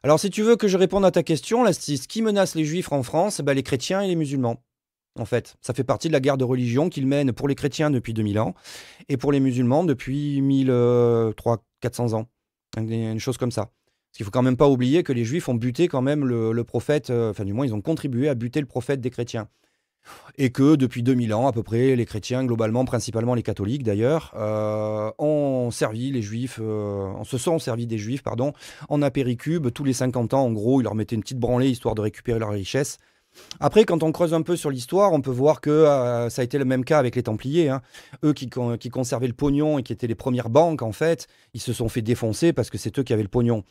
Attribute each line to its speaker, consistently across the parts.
Speaker 1: Alors, si tu veux que je réponde à ta question, là, ce qui menace les juifs en France, bah, les chrétiens et les musulmans. En fait, ça fait partie de la guerre de religion qu'ils mènent pour les chrétiens depuis 2000 ans et pour les musulmans depuis 1300-400 ans. Une chose comme ça. Parce qu'il faut quand même pas oublier que les juifs ont buté quand même le prophète, enfin du moins ils ont contribué à buter le prophète des chrétiens. Et que depuis 2000 ans à peu près, les chrétiens, globalement, principalement les catholiques d'ailleurs, ont servi les juifs, se sont servis des juifs, pardon, en apéricube. Tous les 50 ans, en gros, ils leur mettaient une petite branlée histoire de récupérer leur richesse. Après, quand on creuse un peu sur l'histoire, on peut voir que ça a été le même cas avec les Templiers, hein. Eux qui conservaient le pognon et qui étaient les premières banques, en fait, ils se sont fait défoncer parce que c'est eux qui avaient le pognon.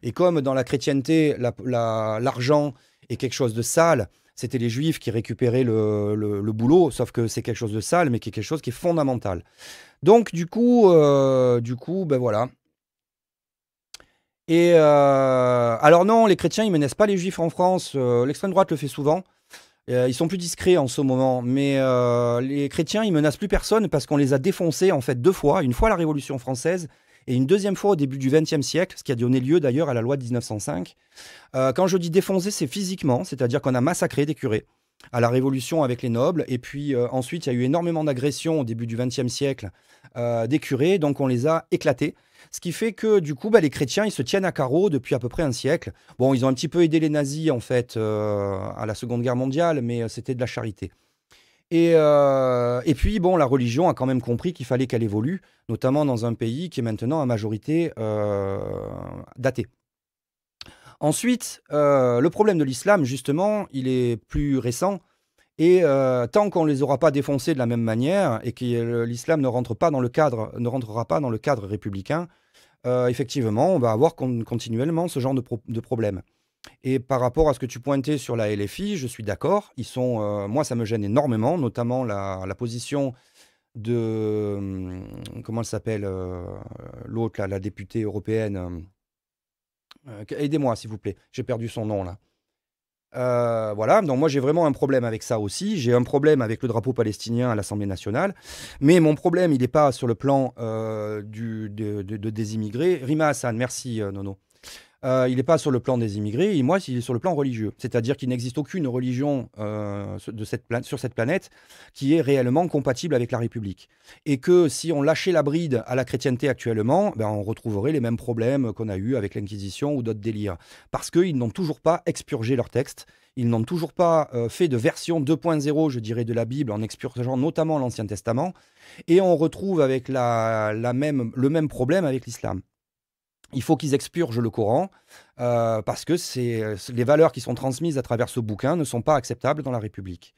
Speaker 1: Et comme dans la chrétienté, l'argent est quelque chose de sale, c'était les juifs qui récupéraient le boulot, sauf que c'est quelque chose de sale, mais qui est quelque chose qui est fondamental. Donc, du coup, ben voilà. Et alors non, les chrétiens, ils menacent pas les juifs en France. L'extrême droite le fait souvent. Ils sont plus discrets en ce moment, mais les chrétiens, ils menacent plus personne parce qu'on les a défoncés en fait deux fois, une fois à la Révolution française et une deuxième fois au début du XXe siècle, ce qui a donné lieu d'ailleurs à la loi de 1905. Quand je dis défoncer, c'est physiquement, c'est-à-dire qu'on a massacré des curés à la Révolution avec les nobles, et puis ensuite il y a eu énormément d'agressions au début du XXe siècle des curés, donc on les a éclatés. Ce qui fait que du coup, bah, les chrétiens, ils se tiennent à carreau depuis à peu près un siècle. Bon, ils ont un petit peu aidé les nazis en fait à la Seconde Guerre mondiale, mais c'était de la charité. Et puis, bon, la religion a quand même compris qu'il fallait qu'elle évolue, notamment dans un pays qui est maintenant à majorité d'athée. Ensuite, le problème de l'islam, justement, il est plus récent. Et tant qu'on ne les aura pas défoncés de la même manière et que l'islam ne rentrera pas dans le cadre républicain, effectivement, on va avoir continuellement ce genre de problème. Et par rapport à ce que tu pointais sur la LFI, je suis d'accord. Moi, ça me gêne énormément, notamment la position de, comment elle s'appelle, l'autre, la députée européenne. Aidez-moi, s'il vous plaît. J'ai perdu son nom là. Voilà, donc moi j'ai vraiment un problème avec ça aussi. J'ai un problème avec le drapeau palestinien à l'Assemblée nationale. Mais mon problème, il n'est pas sur le plan des immigrés. Rima Hassan, merci Nono. Il n'est pas sur le plan des immigrés, et moi, il est sur le plan religieux. C'est-à-dire qu'il n'existe aucune religion sur cette planète qui est réellement compatible avec la République. Et que si on lâchait la bride à la chrétienté actuellement, ben, on retrouverait les mêmes problèmes qu'on a eus avec l'Inquisition ou d'autres délires. Parce qu'ils n'ont toujours pas expurgé leur texte, ils n'ont toujours pas fait de version 2.0, je dirais, de la Bible, en expurgeant notamment l'Ancien Testament. Et on retrouve avec le même problème avec l'islam. Il faut qu'ils expurgent le Coran parce que les valeurs qui sont transmises à travers ce bouquin ne sont pas acceptables dans la République.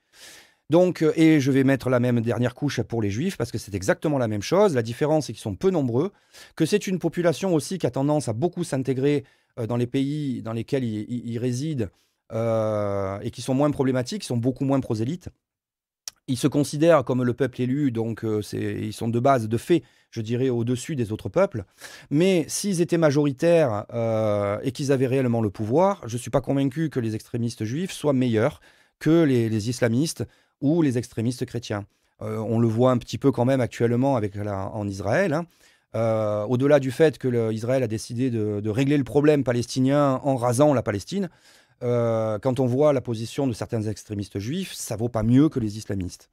Speaker 1: Donc, et je vais mettre la même dernière couche pour les Juifs parce que c'est exactement la même chose. La différence, c'est qu'ils sont peu nombreux, que c'est une population aussi qui a tendance à beaucoup s'intégrer dans les pays dans lesquels ils résident et qui sont moins problématiques, qui sont beaucoup moins prosélytes. Ils se considèrent comme le peuple élu, donc ils sont de base, de fait, je dirais, au-dessus des autres peuples. Mais s'ils étaient majoritaires et qu'ils avaient réellement le pouvoir, je ne suis pas convaincu que les extrémistes juifs soient meilleurs que les islamistes ou les extrémistes chrétiens. On le voit un petit peu quand même actuellement en Israël, hein. Au-delà du fait que Israël a décidé de régler le problème palestinien en rasant la Palestine, quand on voit la position de certains extrémistes juifs, ça vaut pas mieux que les islamistes.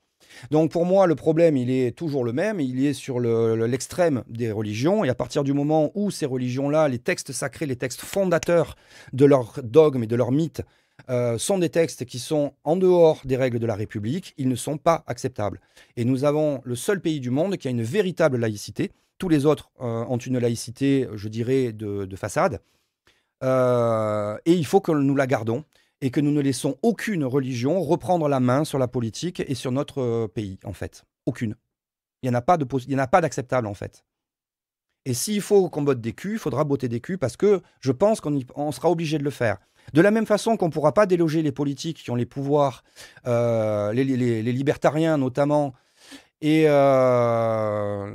Speaker 1: Donc pour moi, le problème, il est toujours le même, il est sur l'extrême des religions, et à partir du moment où ces religions-là, les textes sacrés, les textes fondateurs de leurs dogmes et de leurs mythes, sont des textes qui sont en dehors des règles de la République, ils ne sont pas acceptables. Et nous avons le seul pays du monde qui a une véritable laïcité. Tous les autres ont une laïcité, je dirais, de façade. Et il faut que nous la gardons et que nous ne laissons aucune religion reprendre la main sur la politique et sur notre pays, en fait. Aucune. Il n'y en a pas d'acceptable, en fait. Et s'il faut qu'on botte des culs, il faudra botter des culs parce que je pense qu'on sera obligé de le faire. De la même façon qu'on ne pourra pas déloger les politiques qui ont les pouvoirs, les libertariens notamment, et on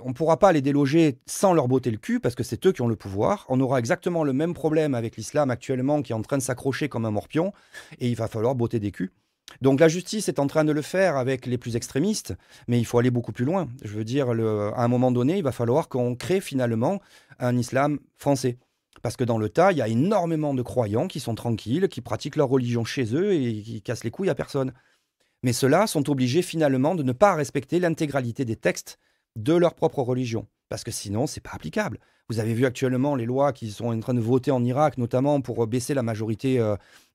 Speaker 1: ne pourra pas les déloger sans leur botter le cul, parce que c'est eux qui ont le pouvoir. On aura exactement le même problème avec l'islam actuellement qui est en train de s'accrocher comme un morpion, et il va falloir botter des culs. Donc la justice est en train de le faire avec les plus extrémistes, mais il faut aller beaucoup plus loin. Je veux dire, à un moment donné, il va falloir qu'on crée finalement un islam français. Parce que dans le tas, il y a énormément de croyants qui sont tranquilles, qui pratiquent leur religion chez eux et qui cassent les couilles à personne. Mais ceux-là sont obligés finalement de ne pas respecter l'intégralité des textes de leur propre religion. Parce que sinon, c'est pas applicable. Vous avez vu actuellement les lois qui sont en train de voter en Irak, notamment pour baisser la majorité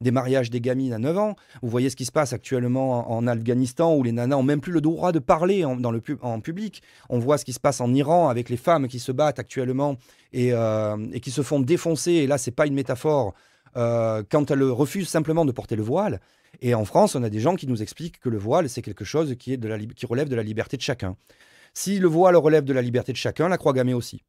Speaker 1: des mariages des gamines à 9 ans. Vous voyez ce qui se passe actuellement en Afghanistan, où les nanas n'ont même plus le droit de parler en public. On voit ce qui se passe en Iran avec les femmes qui se battent actuellement et qui se font défoncer. Et là, c'est pas une métaphore. Quand elles refusent simplement de porter le voile. Et en France, on a des gens qui nous expliquent que le voile, c'est quelque chose qui relève de la liberté de chacun. Si le voile relève de la liberté de chacun, la croix gammée aussi.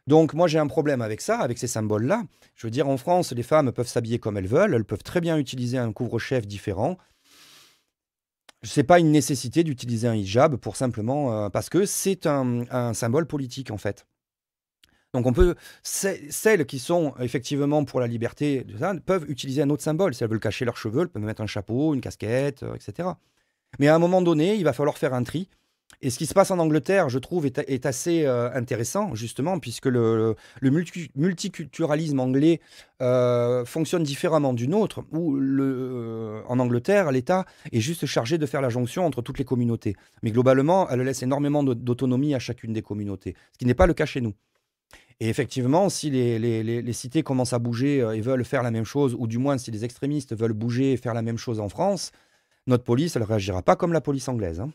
Speaker 1: Donc moi j'ai un problème avec ça, avec ces symboles-là. Je veux dire, en France, les femmes peuvent s'habiller comme elles veulent, elles peuvent très bien utiliser un couvre-chef différent. Ce n'est pas une nécessité d'utiliser un hijab pour simplement parce que c'est un symbole politique en fait. Donc on peut, celles qui sont effectivement pour la liberté peuvent utiliser un autre symbole. Si elles veulent cacher leurs cheveux, elles peuvent mettre un chapeau, une casquette, etc. Mais à un moment donné, il va falloir faire un tri. Et ce qui se passe en Angleterre, je trouve, est assez intéressant, justement, puisque le multiculturalisme anglais fonctionne différemment du nôtre, où en Angleterre, l'État est juste chargé de faire la jonction entre toutes les communautés. Mais globalement, elle laisse énormément d'autonomie à chacune des communautés, ce qui n'est pas le cas chez nous. Et effectivement, si les cités commencent à bouger et veulent faire la même chose, ou du moins si les extrémistes veulent bouger et faire la même chose en France, notre police, elle ne réagira pas comme la police anglaise, hein.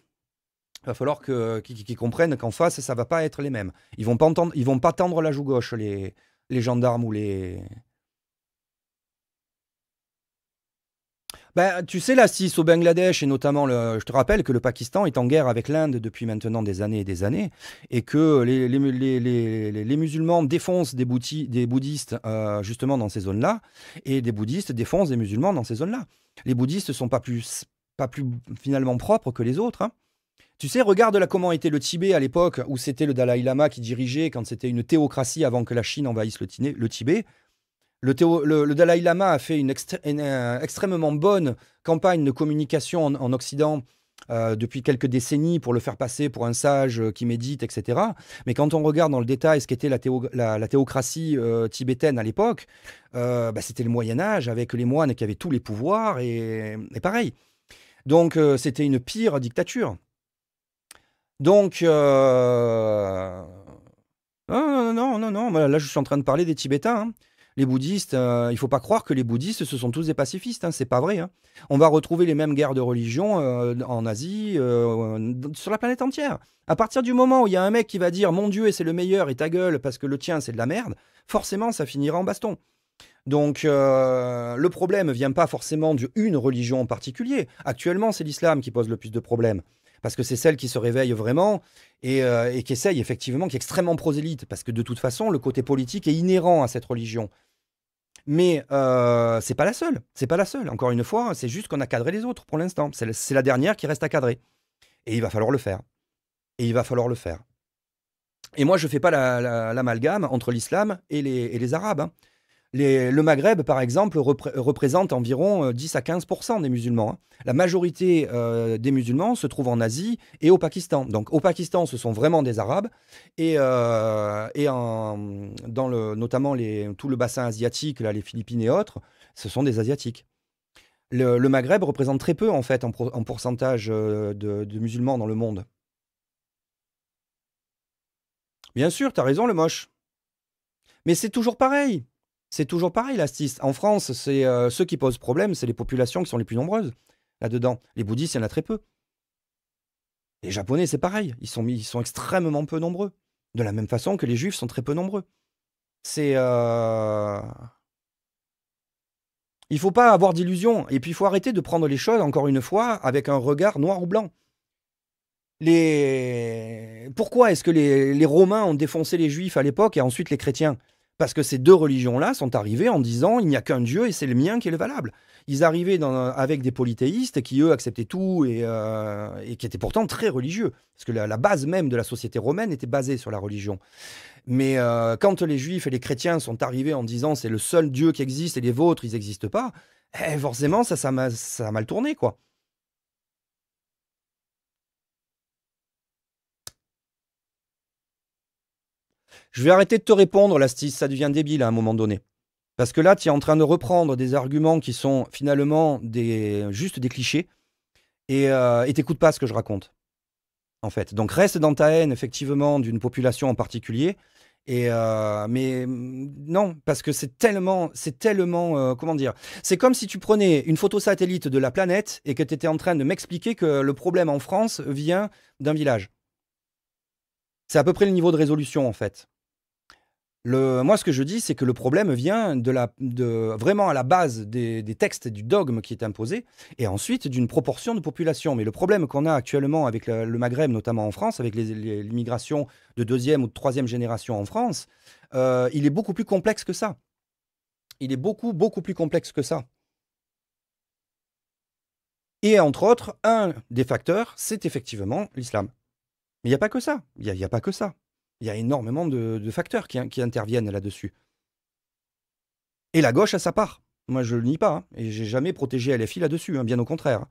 Speaker 1: Il va falloir qu'ils comprennent qu'en face, ça ne va pas être les mêmes. Ils vont pas tendre la joue gauche, les gendarmes ou les... Ben, tu sais, la CIS au Bangladesh, et notamment, je te rappelle que le Pakistan est en guerre avec l'Inde depuis maintenant des années et des années, et que les musulmans défoncent des bouddhistes justement dans ces zones-là, et des bouddhistes défoncent des musulmans dans ces zones-là. Les bouddhistes ne sont pas plus finalement propres que les autres, hein. Tu sais, regarde là comment était le Tibet à l'époque où c'était le Dalai Lama qui dirigeait, quand c'était une théocratie avant que la Chine envahisse le Tibet. Le Dalai Lama a fait une extrêmement bonne campagne de communication en Occident depuis quelques décennies pour le faire passer pour un sage qui médite, etc. Mais quand on regarde dans le détail ce qu'était la théocratie tibétaine à l'époque, c'était le Moyen-Âge avec les moines qui avaient tous les pouvoirs et pareil. Donc c'était une pire dictature. Donc, non. Là, je suis en train de parler des Tibétains, hein. Les bouddhistes, il ne faut pas croire que les bouddhistes, ce sont tous des pacifistes, hein. C'est pas vrai, hein. On va retrouver les mêmes guerres de religion en Asie, sur la planète entière. À partir du moment où il y a un mec qui va dire « Mon Dieu, c'est le meilleur, et ta gueule, parce que le tien, c'est de la merde », forcément, ça finira en baston. Donc, le problème ne vient pas forcément d'une religion en particulier. Actuellement, c'est l'islam qui pose le plus de problèmes. Parce que c'est celle qui se réveille vraiment et qui essaye effectivement, qui est extrêmement prosélyte. Parce que de toute façon, le côté politique est inhérent à cette religion. Mais c'est pas la seule. C'est pas la seule. Encore une fois, c'est juste qu'on a cadré les autres pour l'instant. C'est la dernière qui reste à cadrer. Et il va falloir le faire. Et moi, je ne fais pas l'amalgame entre l'islam et les Arabes, hein. Le Maghreb, par exemple, représente environ 10 à 15% des musulmans, hein. La majorité des musulmans se trouve en Asie et au Pakistan. Donc au Pakistan, ce sont vraiment des Arabes. Notamment tout le bassin asiatique, là, les Philippines et autres, ce sont des Asiatiques. Le Maghreb représente très peu, en fait, en pourcentage de musulmans dans le monde. Bien sûr, tu as raison, le moche. Mais c'est toujours pareil. C'est toujours pareil, la CIS. En France, c'est ceux qui posent problème, c'est les populations qui sont les plus nombreuses là-dedans. Les bouddhistes, il y en a très peu. Les Japonais, c'est pareil. Ils sont extrêmement peu nombreux. De la même façon que les Juifs sont très peu nombreux. Il ne faut pas avoir d'illusions. Et puis, il faut arrêter de prendre les choses, encore une fois, avec un regard noir ou blanc. Pourquoi est-ce que les Romains ont défoncé les Juifs à l'époque et ensuite les chrétiens ? Parce que ces deux religions-là sont arrivées en disant il n'y a qu'un Dieu et c'est le mien qui est le valable. Ils arrivaient avec des polythéistes qui, eux, acceptaient tout et qui étaient pourtant très religieux. Parce que la base même de la société romaine était basée sur la religion. Mais quand les Juifs et les chrétiens sont arrivés en disant c'est le seul Dieu qui existe et les vôtres, ils n'existent pas, forcément, ça a mal tourné, quoi. Je vais arrêter de te répondre, là, ça devient débile à un moment donné. Parce que là, tu es en train de reprendre des arguments qui sont finalement juste des clichés et t'écoutes pas ce que je raconte, en fait. Donc reste dans ta haine, effectivement, d'une population en particulier. Mais non, parce que c'est tellement, comment dire, c'est comme si tu prenais une photo satellite de la planète et que tu étais en train de m'expliquer que le problème en France vient d'un village. C'est à peu près le niveau de résolution, en fait. Moi, ce que je dis, c'est que le problème vient vraiment à la base des textes et du dogme qui est imposé, et ensuite d'une proportion de population. Mais le problème qu'on a actuellement avec le Maghreb, notamment en France, avec l'immigration de deuxième ou de troisième génération en France, il est beaucoup plus complexe que ça. Il est beaucoup, beaucoup plus complexe que ça. Et entre autres, un des facteurs, c'est effectivement l'islam. Mais il n'y a pas que ça. Il n'y a pas que ça. Il y a énormément de facteurs qui interviennent là-dessus. Et la gauche a sa part. Moi, je le nie pas. Et j'ai jamais protégé LFI là-dessus, bien au contraire.